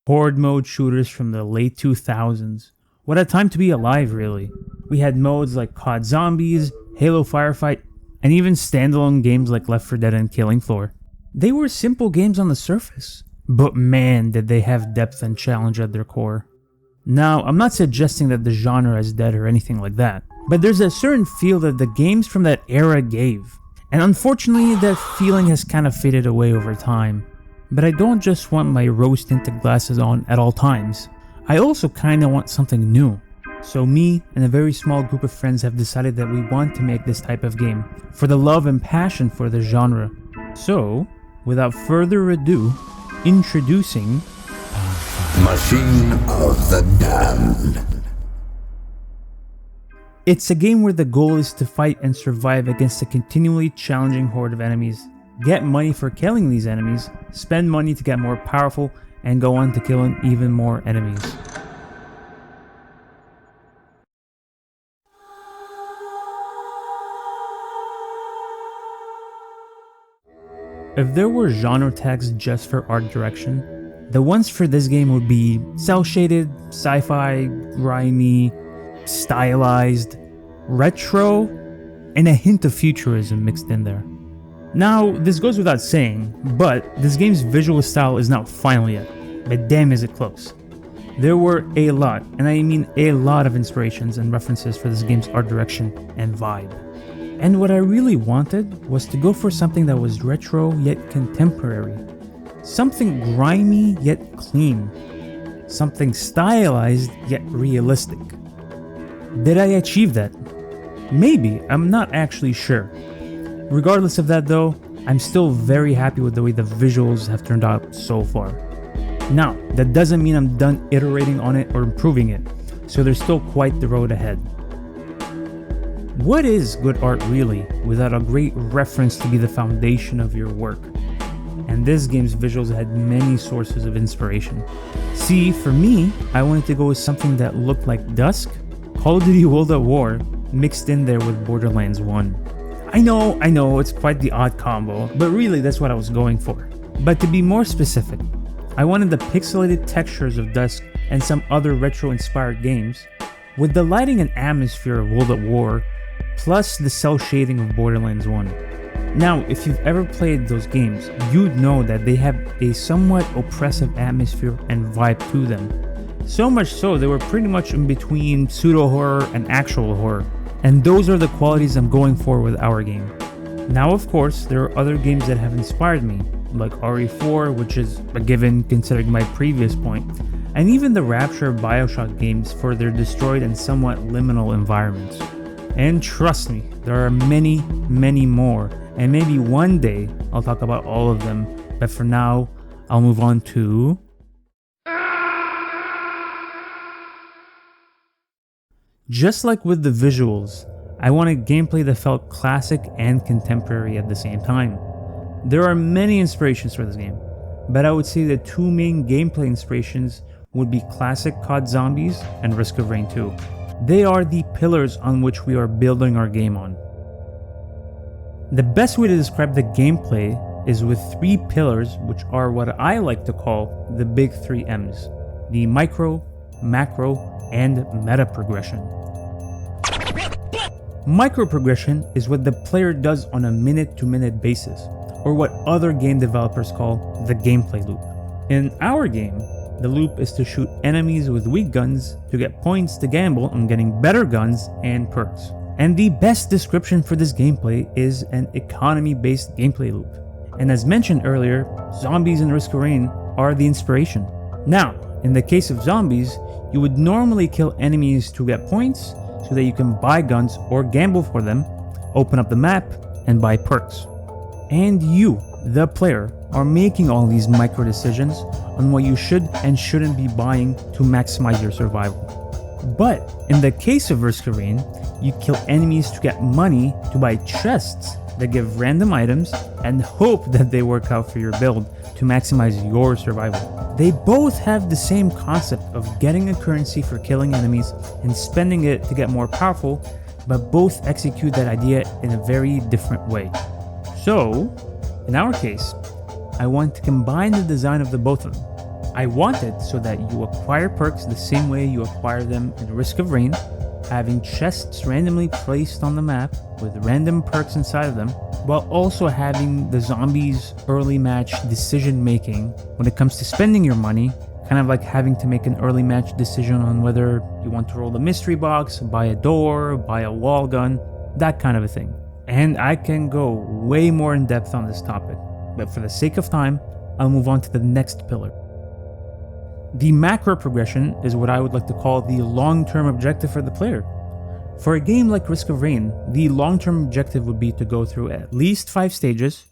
Horde mode shooters from the late 2000s. What a time to be alive, really. We had modes like COD Zombies, Halo Firefight, and even standalone games like Left 4 Dead and Killing Floor. They were simple games on the surface, but man did they have depth and challenge at their core. Now, I'm not suggesting that the genre is dead or anything like that, but there's a certain feel that the games from that era gave. And unfortunately, that feeling has kind of faded away over time. But I don't just want my rose-tinted glasses on at all times. I also kinda want something new. So me and a very small group of friends have decided that we want to make this type of game, for the love and passion for the genre. So, without further ado, introducing Machine of the Damned. It's a game where the goal is to fight and survive against a continually challenging horde of enemies, get money for killing these enemies, spend money to get more powerful, and go on to killing even more enemies. If there were genre tags just for art direction, the ones for this game would be cel-shaded, sci-fi, grimy, stylized, retro, and a hint of futurism mixed in there. Now, this goes without saying, but this game's visual style is not final yet, but damn is it close. There were a lot, and I mean a lot of inspirations and references for this game's art direction and vibe. And what I really wanted was to go for something that was retro yet contemporary. Something grimy yet clean. Something stylized yet realistic. Did I achieve that? Maybe, I'm not actually sure. Regardless of that though, I'm still very happy with the way the visuals have turned out so far. Now, that doesn't mean I'm done iterating on it or improving it, so there's still quite the road ahead. What is good art really, without a great reference to be the foundation of your work? And this game's visuals had many sources of inspiration. See, for me, I wanted to go with something that looked like Dusk, Call of Duty World at War, mixed in there with Borderlands 1. I know, it's quite the odd combo, but really that's what I was going for. But to be more specific, I wanted the pixelated textures of Dusk and some other retro-inspired games, with the lighting and atmosphere of World at War, plus the cel shading of Borderlands 1. Now, if you've ever played those games, you'd know that they have a somewhat oppressive atmosphere and vibe to them. So much so, they were pretty much in between pseudo-horror and actual horror. And those are the qualities I'm going for with our game. Now, of course, there are other games that have inspired me, like RE4, which is a given considering my previous point, and even the Rapture Bioshock games for their destroyed and somewhat liminal environments. And trust me, there are many, many more, and maybe one day I'll talk about all of them, but for now, I'll move on to... Just like with the visuals, I wanted gameplay that felt classic and contemporary at the same time. There are many inspirations for this game, but I would say the two main gameplay inspirations would be classic COD Zombies and Risk of Rain 2. They are the pillars on which we are building our game on. The best way to describe the gameplay is with three pillars, which are what I like to call the big 3 M's: the micro, macro, and meta progression. Micro progression is what the player does on a minute-to-minute basis, or what other game developers call the gameplay loop. In our game, the loop is to shoot enemies with weak guns to get points to gamble on getting better guns and perks. And the best description for this gameplay is an economy-based gameplay loop. And as mentioned earlier, Zombies and Risk of Rain are the inspiration. Now, in the case of Zombies, you would normally kill enemies to get points so that you can buy guns or gamble for them, open up the map, and buy perks. And you, the player, are making all these micro decisions on what you should and shouldn't be buying to maximize your survival. But in the case of Risk of Rain, you kill enemies to get money to buy chests that give random items and hope that they work out for your build to maximize your survival. They both have the same concept of getting a currency for killing enemies and spending it to get more powerful, but both execute that idea in a very different way. So, in our case, I want to combine the design of the both of them. I want it so that you acquire perks the same way you acquire them in Risk of Rain, having chests randomly placed on the map with random perks inside of them, while also having the zombies' early match decision making when it comes to spending your money, kind of like having to make an early match decision on whether you want to roll the mystery box, buy a door, buy a wall gun, that kind of a thing. And I can go way more in depth on this topic, but for the sake of time, I'll move on to the next pillar. The macro progression is what I would like to call the long-term objective for the player. For a game like Risk of Rain, the long-term objective would be to go through at least 5 stages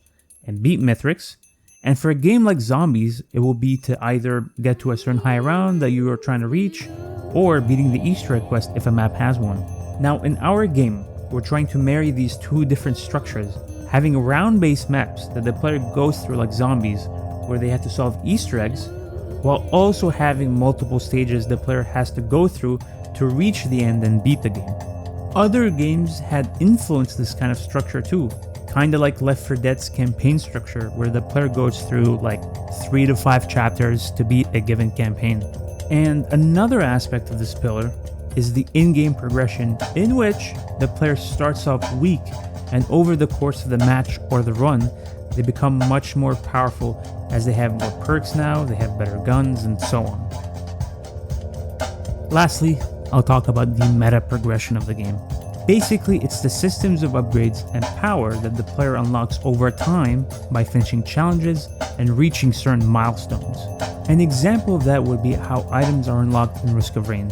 and beat Mythics, and for a game like Zombies, it will be to either get to a certain high round that you are trying to reach, or beating the Easter egg quest if a map has one. Now in our game, we're trying to marry these two different structures, having round-based maps that the player goes through like Zombies, where they have to solve Easter eggs, while also having multiple stages the player has to go through to reach the end and beat the game. Other games had influenced this kind of structure too, kinda like Left 4 Dead's campaign structure, where the player goes through like 3 to 5 chapters to beat a given campaign. And another aspect of this pillar is the in-game progression, in which the player starts off weak, and over the course of the match or the run, they become much more powerful as they have more perks now, they have better guns, and so on. Lastly, I'll talk about the meta progression of the game. Basically, it's the systems of upgrades and power that the player unlocks over time by finishing challenges and reaching certain milestones. An example of that would be how items are unlocked in Risk of Rain.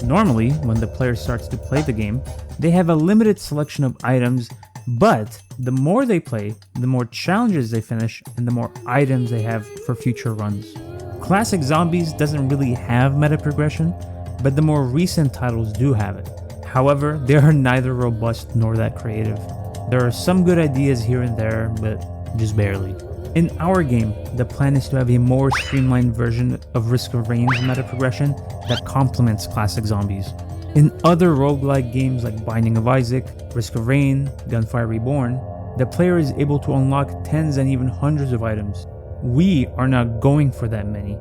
Normally, when the player starts to play the game, they have a limited selection of items, but the more they play, the more challenges they finish, and the more items they have for future runs. Classic Zombies doesn't really have meta progression, but the more recent titles do have it. However, they are neither robust nor that creative. There are some good ideas here and there, but just barely. In our game, the plan is to have a more streamlined version of Risk of Rain's meta progression that complements classic Zombies. In other roguelike games like Binding of Isaac, Risk of Rain, Gunfire Reborn, the player is able to unlock tens and even hundreds of items. We are not going for that many.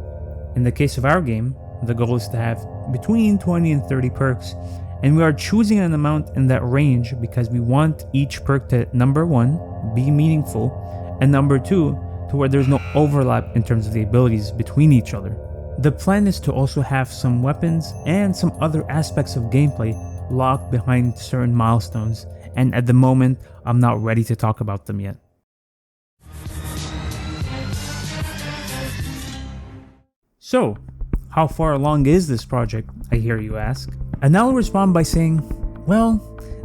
In the case of our game, the goal is to have between 20 and 30 perks, and we are choosing an amount in that range because we want each perk to, number 1, be meaningful, and number 2, to where there's no overlap in terms of the abilities between each other. The plan is to also have some weapons and some other aspects of gameplay locked behind certain milestones, and at the moment, I'm not ready to talk about them yet. So, how far along is this project, I hear you ask? And I'll respond by saying, well,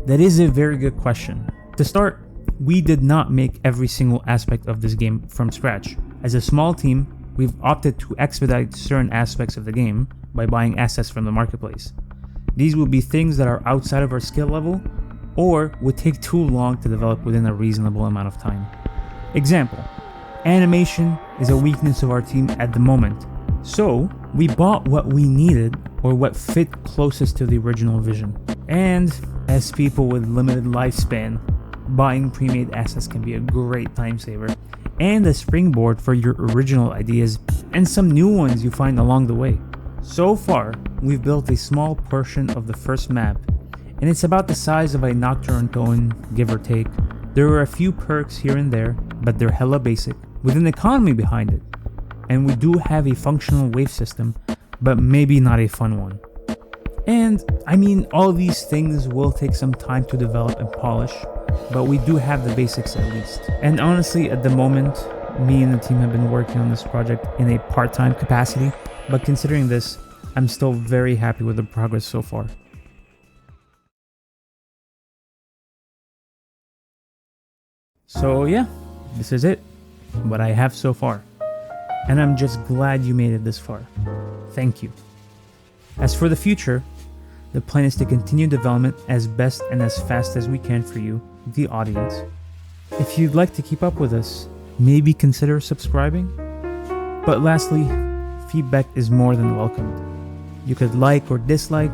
that is a very good question. To start, we did not make every single aspect of this game from scratch. As a small team, we've opted to expedite certain aspects of the game by buying assets from the marketplace. These will be things that are outside of our skill level or would take too long to develop within a reasonable amount of time. Example, animation is a weakness of our team at the moment, so we bought what we needed or what fit closest to the original vision. And as people with limited lifespan, buying pre-made assets can be a great time saver and a springboard for your original ideas and some new ones you find along the way. So far, we've built a small portion of the first map, and it's about the size of a Nocturne Cone, give or take. There are a few perks here and there, but they're hella basic, with an economy behind it. And we do have a functional wave system, but maybe not a fun one. And I mean, all these things will take some time to develop and polish, but we do have the basics at least. And honestly, at the moment, me and the team have been working on this project in a part-time capacity, but considering this, I'm still very happy with the progress so far. So yeah, this is it, what I have so far. And I'm just glad you made it this far. Thank you. As for the future, the plan is to continue development as best and as fast as we can for you, the audience. If you'd like to keep up with us, maybe consider subscribing. But lastly, feedback is more than welcomed. You could like or dislike,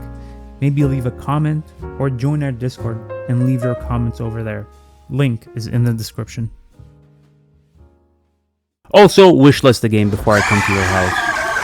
maybe leave a comment, or join our Discord and leave your comments over there. Link is in the description. Also, wishlist the game before I come to your house.